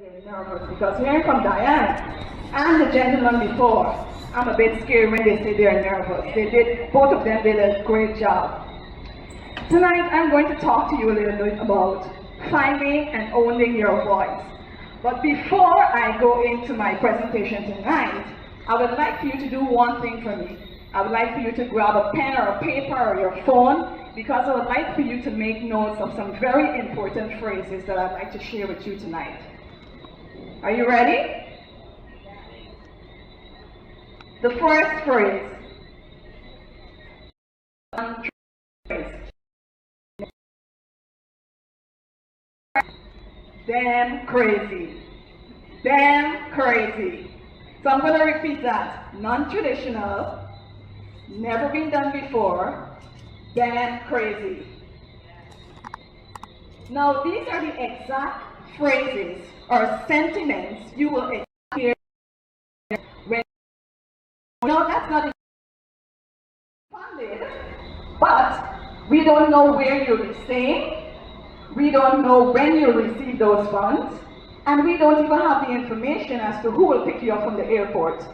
They're nervous because hearing from Diane and the gentleman before, I'm a bit scared when they say they're nervous. Both of them did a great job. Tonight I'm going to talk to you a little bit about finding and owning your voice. But before I go into my presentation tonight, I would like for you to do one thing for me. I would like for you to grab a pen or a paper or your phone, because I would like for you to make notes of some very important phrases that I'd like to share with you tonight. Are you ready? The first phrase. Damn crazy. Damn crazy. So I'm going to repeat that. Non-traditional, never been done before, damn crazy. Now these are the exact phrases or sentiments you will hear when, no, that's not funded, but we don't know where you'll be staying, we don't know when you'll receive those funds, and we don't even have the information as to who will pick you up from the airport.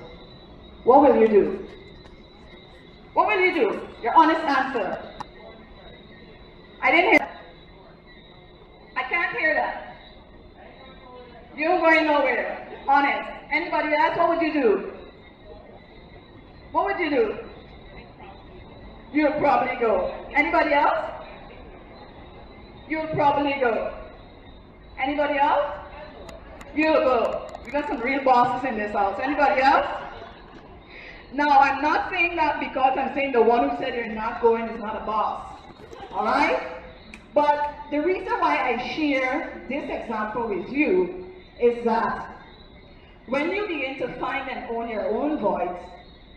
What will you do? What will you do? Your honest answer. I didn't hear that. I can't hear that. You're going nowhere. Honest. Anybody else? What would you do? What would you do? You'll probably go. Anybody else? You'll probably go. Anybody else? You'll go. We got some real bosses in this house. Anybody else? Now, I'm not saying that because I'm saying the one who said you're not going is not a boss. Alright? But the reason why I share this example with you is that when you begin to find and own your own voice,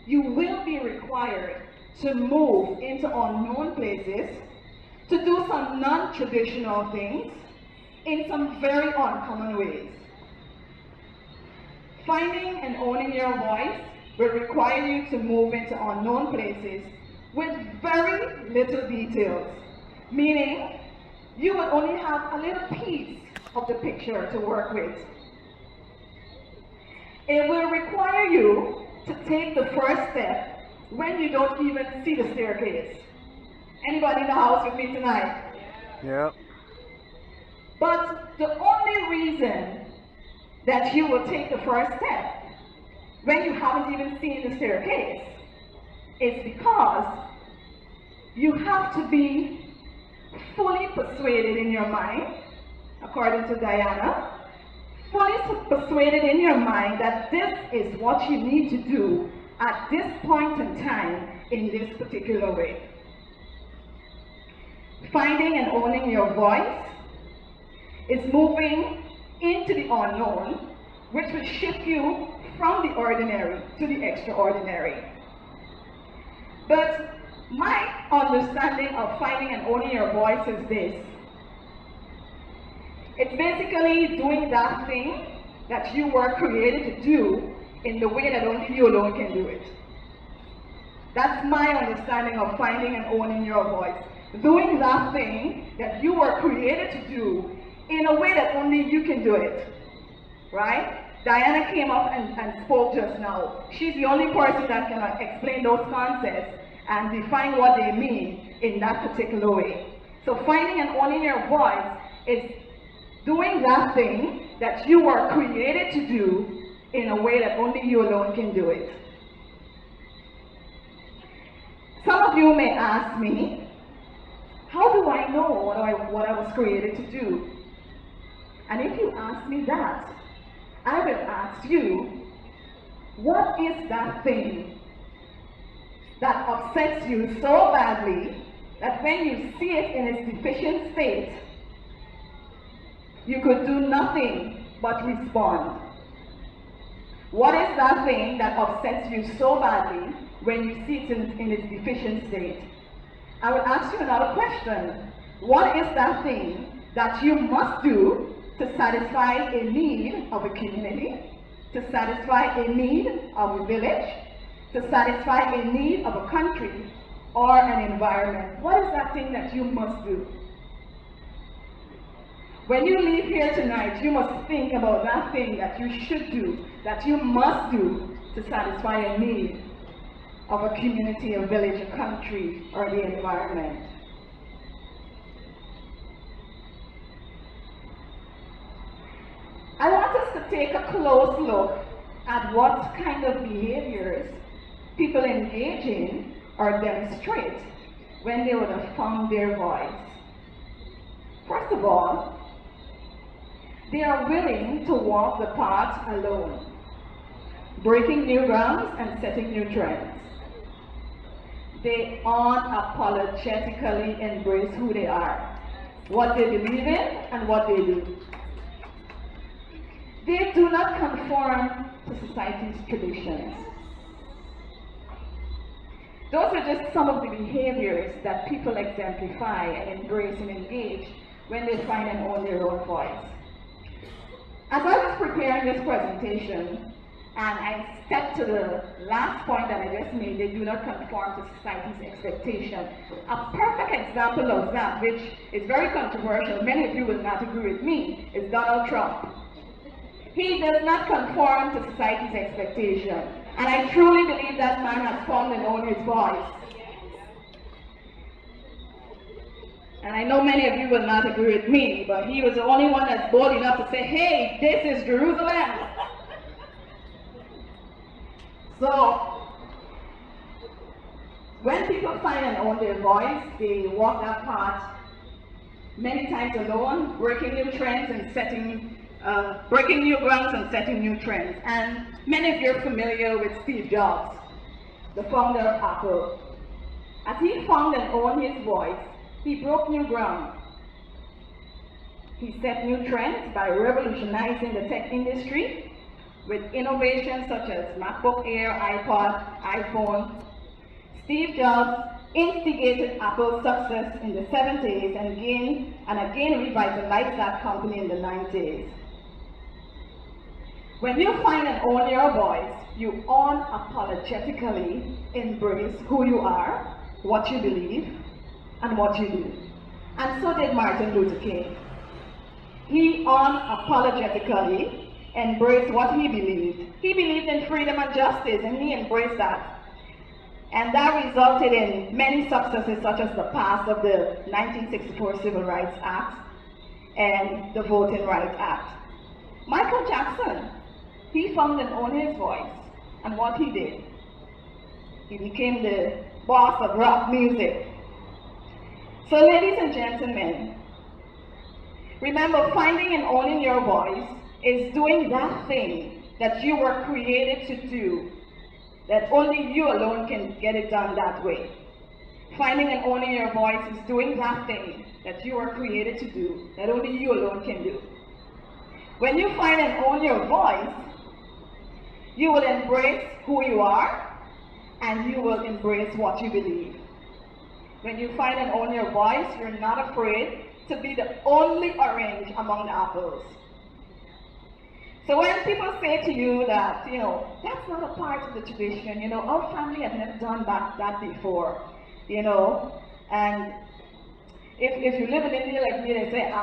you will be required to move into unknown places, to do some non-traditional things in some very uncommon ways. Finding and owning your voice will require you to move into unknown places with very little details, meaning you will only have a little piece of the picture to work with. It will require you to take the first step when you don't even see the staircase. Anybody in the house with me tonight? Yeah. But the only reason that you will take the first step when you haven't even seen the staircase is because you have to be fully persuaded in your mind, according to Diana, fully persuaded in your mind that this is what you need to do at this point in time in this particular way. Finding and owning your voice is moving into the unknown, which will shift you from the ordinary to the extraordinary. But my understanding of finding and owning your voice is this. It's basically doing that thing that you were created to do in the way that only you alone can do it. That's my understanding of finding and owning your voice. Doing that thing that you were created to do in a way that only you can do it. Right? Diana came up and spoke just now. She's the only person that can explain those concepts and define what they mean in that particular way. So finding and owning your voice is doing that thing that you were created to do in a way that only you alone can do it. Some of you may ask me, how do I know what I was created to do? And if you ask me that, I will ask you, what is that thing that upsets you so badly that when you see it in its deficient state, you could do nothing but respond? What is that thing that upsets you so badly when you see it in its deficient state? I will ask you another question. What is that thing that you must do to satisfy a need of a community, to satisfy a need of a village, to satisfy a need of a country or an environment? What is that thing that you must do? When you leave here tonight, you must think about that thing that you should do, that you must do to satisfy a need of a community, a village, a country, or the environment. I want us to take a close look at what kind of behaviors people engage in or demonstrate when they would have found their voice. First of all, they are willing to walk the path alone, breaking new grounds and setting new trends. They unapologetically embrace who they are, what they believe in, and what they do. They do not conform to society's traditions. Those are just some of the behaviors that people exemplify and embrace and engage when they find and own their own voice. As I was preparing this presentation, and I stepped to the last point that I just made, they do not conform to society's expectation. A perfect example of that, which is very controversial, many of you will not agree with me, is Donald Trump. He does not conform to society's expectation. And I truly believe that man has found and owned his voice. And I know many of you will not agree with me, but he was the only one that's bold enough to say, hey, this is Jerusalem. So, when people find and own their voice, they walk that path many times alone, breaking new trends and breaking new grounds and setting new trends. And many of you are familiar with Steve Jobs, the founder of Apple. As he found and owned his voice, he broke new ground. He set new trends by revolutionizing the tech industry with innovations such as MacBook Air, iPod, iPhone. Steve Jobs instigated Apple's success in the 70s and again revitalized that company in the 90s. When you find and own your voice, you unapologetically embrace who you are, what you believe, and what you do. And so did Martin Luther King. He unapologetically embraced what he believed. He believed in freedom and justice, and he embraced that. And that resulted in many successes, such as the pass of the 1964 Civil Rights Act and the Voting Rights Act. Michael Jackson, he found and owned his voice, and what he did, he became the boss of rock music. So ladies and gentlemen, remember, finding and owning your voice is doing that thing that you were created to do, that only you alone can get it done that way. Finding and owning your voice is doing that thing that you were created to do, that only you alone can do. When you find and own your voice, you will embrace who you are, and you will embrace what you believe. When you find and own your voice, you're not afraid to be the only orange among the apples. So when people say to you that, that's not a part of the tradition, our family has never done that before, and if you live in India like me, they say,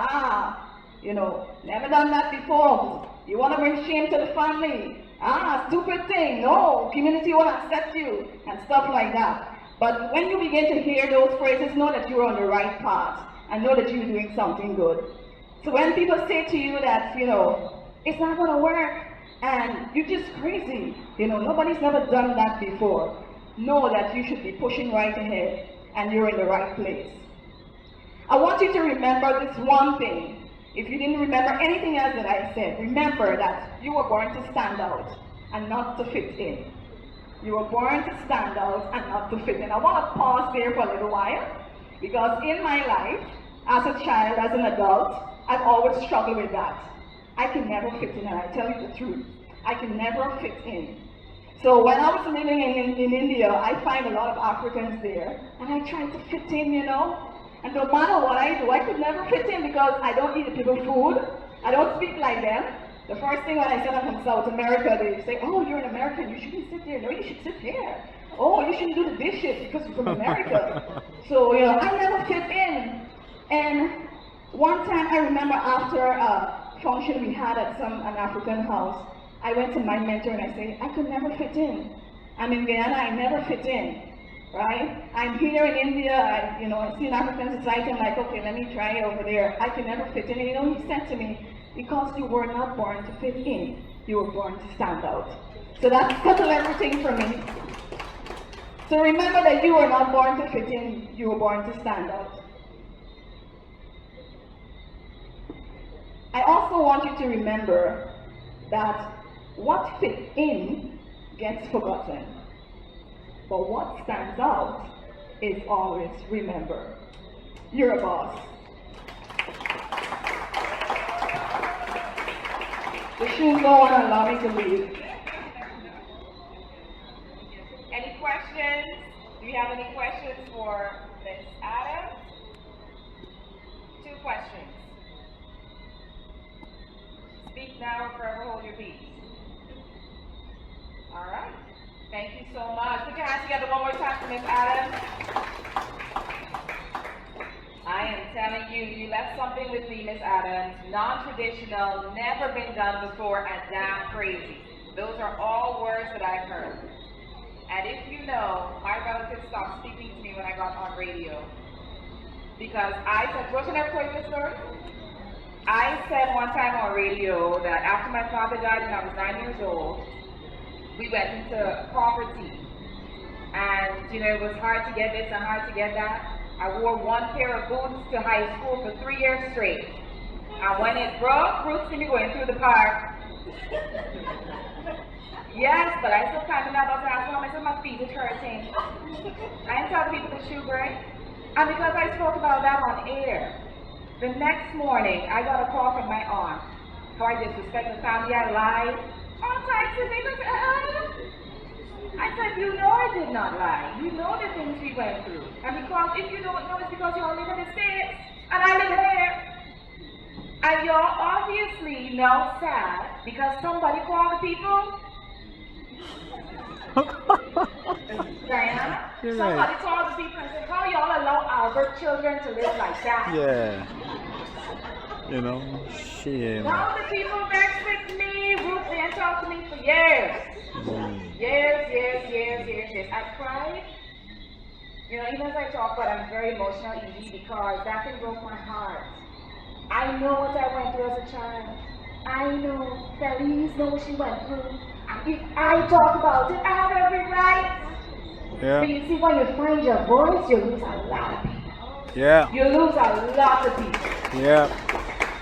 never done that before. You want to bring shame to the family. Stupid thing. No, community won't accept you, and stuff like that. But when you begin to hear those phrases, know that you're on the right path, and know that you're doing something good. So when people say to you that, it's not going to work, and you're just crazy, nobody's never done that before, know that you should be pushing right ahead, and you're in the right place. I want you to remember this one thing. If you didn't remember anything else that I said, remember that you were born to stand out and not to fit in. You were born to stand out and not to fit in. I want to pause there for a little while, because in my life, as a child, as an adult, I've always struggled with that. I can never fit in, and I tell you the truth. I can never fit in. So when I was living in India, I find a lot of Africans there, and I tried to fit in, And no matter what I do, I could never fit in because I don't eat the people's food. I don't speak like them. The first thing when I said I'm from South America, they say, oh, you're an American, you shouldn't sit there. No, you should sit here. Oh, you shouldn't do the dishes because you're from America. So, I never fit in. And One time I remember after a function we had at an African house, I went to my mentor and I said, I could never fit in. I'm in Guyana, I never fit in, right? I'm here in India, I see an African society, I'm like, okay, let me try it over there. I can never fit in. And he said to me, because you were not born to fit in, you were born to stand out. So that settled everything for me. So remember that you were not born to fit in, you were born to stand out. I also want you to remember that what fits in gets forgotten, but what stands out is always remembered. You're a boss. The shoes don't want to allow me to leave. Any questions? Do you have any questions for Ms. Adams? 2 questions. Speak now or forever hold your peace. All right. Thank you so much. Put your hands together one more time for Ms. Adams. I am telling you, you left something with me, Ms. Adams. Non-traditional, never been done before, and damn crazy. Those are all words that I've heard. And if you know, my relative stopped speaking to me when I got on radio. Because I said, wasn't I telling you this story? I said one time on radio that after my father died and I was 9 years old, we went into poverty. And, it was hard to get this and hard to get that. I wore one pair of boots to high school for 3 years straight. And when it broke, Ruth see me going through the park. Yes, but I still climbing that up as well. I said my feet is hurting. I didn't tell the people the shoe break. And because I spoke about that on air, the next morning I got a call from my aunt. How I disrespect the family, I lied. All types of things. I said, you know I did not lie. You know the things we went through. And because if you don't know, it's because you all live in the States and I live here. And you're obviously now sad because somebody called the people. Diana, somebody called the people and said, how y'all allow our children to live like that? Yeah. Shit. Now the people vexed with me, Ruth didn't talk to me for years. Years. I cried. Even as I talk, but I'm very emotional easy because that thing broke my heart. I know what I went through as a child. I know. Feliz knows what she went through. And if I talk about it, I have every right. Yeah. But you see, when you find your voice, you lose a lot of people. Yeah. You lose a lot of people. Yeah.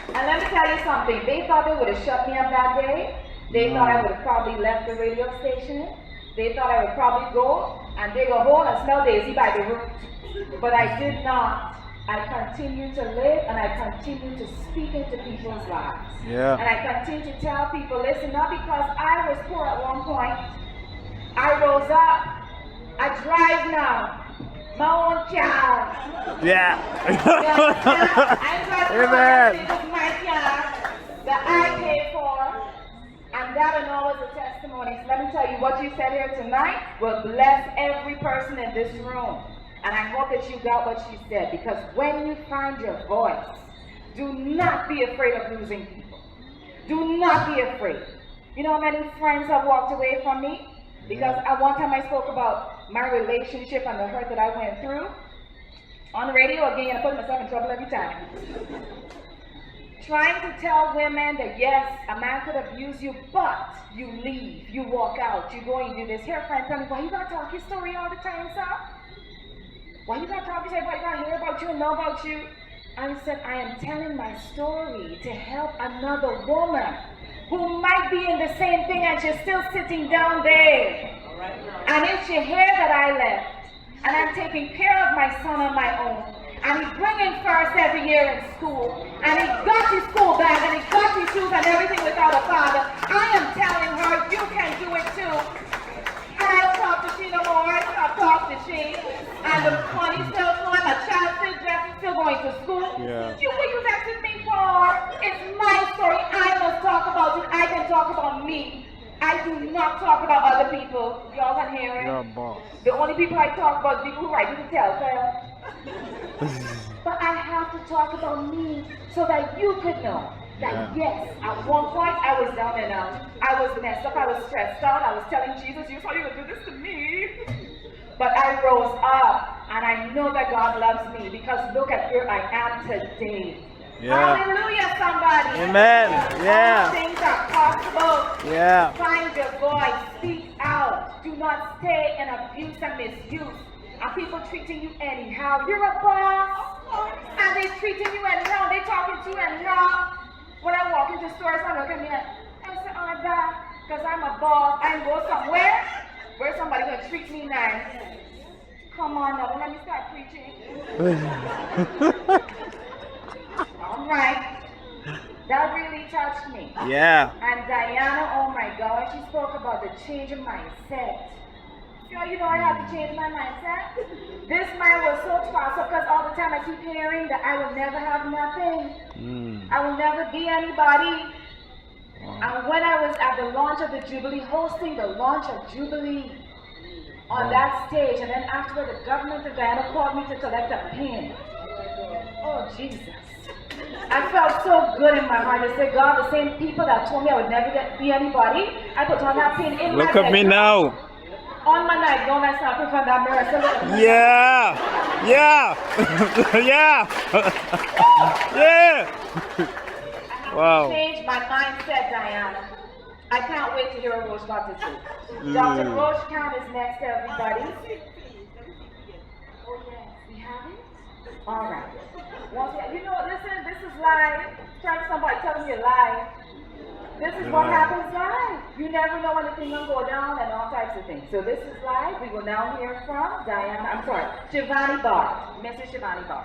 And let me tell you something. They thought they would have shut me up that day. They thought I would have probably left the radio station. They thought I would probably go and dig a hole and smell daisy by the root. But I did not. I continue to live and I continue to speak into people's lives. Yeah. And I continue to tell people, listen, not because I was poor at one point. I rose up. I drive now. My own child. Yeah. I'm Amen. This is my car that I paid for. And that and all is a testimony. So let me tell you, what you said here tonight will bless every person in this room. And I hope that you got what she said, because when you find your voice, do not be afraid of losing people. Do not be afraid. You know how many friends have walked away from me? Because at one time I spoke about my relationship and the hurt that I went through. On the radio again, I put myself in trouble every time. Trying to tell women that yes, a man could abuse you, but you leave, you walk out, you go and do this. Here, friend, tell me, why you gotta talk your story all the time, sir? Why you gotta talk, you say, why you gotta hear about you and know about you? I said, I am telling my story to help another woman who might be in the same thing and she's still sitting down there. And if she hear that I left, and I'm taking care of my son on my own, and he's bringing first every year in school, and he got his school bag, and he got his shoes and everything without a father, I am telling her, you can do it too. And I don't talk to she no more, I don't talk to she. And the money's still flowing, my child still dressing, still going to school. Yeah. You what you asking me for? It's my story, I must talk about it, I can talk about me. I do not talk about other people. Y'all can hear it. You're a boss. The only people I talk about is people who write me to tell, But I have have to talk about me so that you could know that yes, at one point I was down and out. I was messed up, I was stressed out, I was telling Jesus, you thought you would do this to me. But I rose up and I know that God loves me because look at where I am today. Yeah. Hallelujah, somebody. Amen. Yeah. All things are possible. Yeah. Find your voice, speak out. Do not stay in abuse and misuse. Are people treating you anyhow? You're a boss. And they're treating you anyhow. They're talking to you anyhow. When I walk into stores, I look at me and I say, oh, God, because I'm a boss. I go somewhere where somebody's going to treat me nice. Come on now, let me start preaching. All right. That really touched me. Yeah. And Diana, oh my God, she spoke about the change in mindset. You know I had to change my mindset. This mind was so tossed up because all the time I keep hearing that I will never have nothing. I will never be anybody. And when I was at the launch of the Jubilee, hosting the launch of Jubilee on that stage, and then afterward the government of Diana called me to collect a pin. Oh, Jesus. I felt so good in my heart. I said, God, the same people that told me I would never be anybody, I put on that pin in my Look at me now. On my night, go myself in front of that mirror. So look. Yeah. Yeah. Yeah. Yeah. Wow. Change my mindset, Diana. I can't wait to hear what Roche got to say. Dr. Roche Count is next, everybody. Oh, yes, we have it? All right. Once again, you know, listen, this is live. Try somebody telling you live. This is what happens live. You never know when the thing will go down and all types of things. So this is live. We will now hear from Diana, I'm sorry, Shivani Barr, Mrs. Shivani Barr.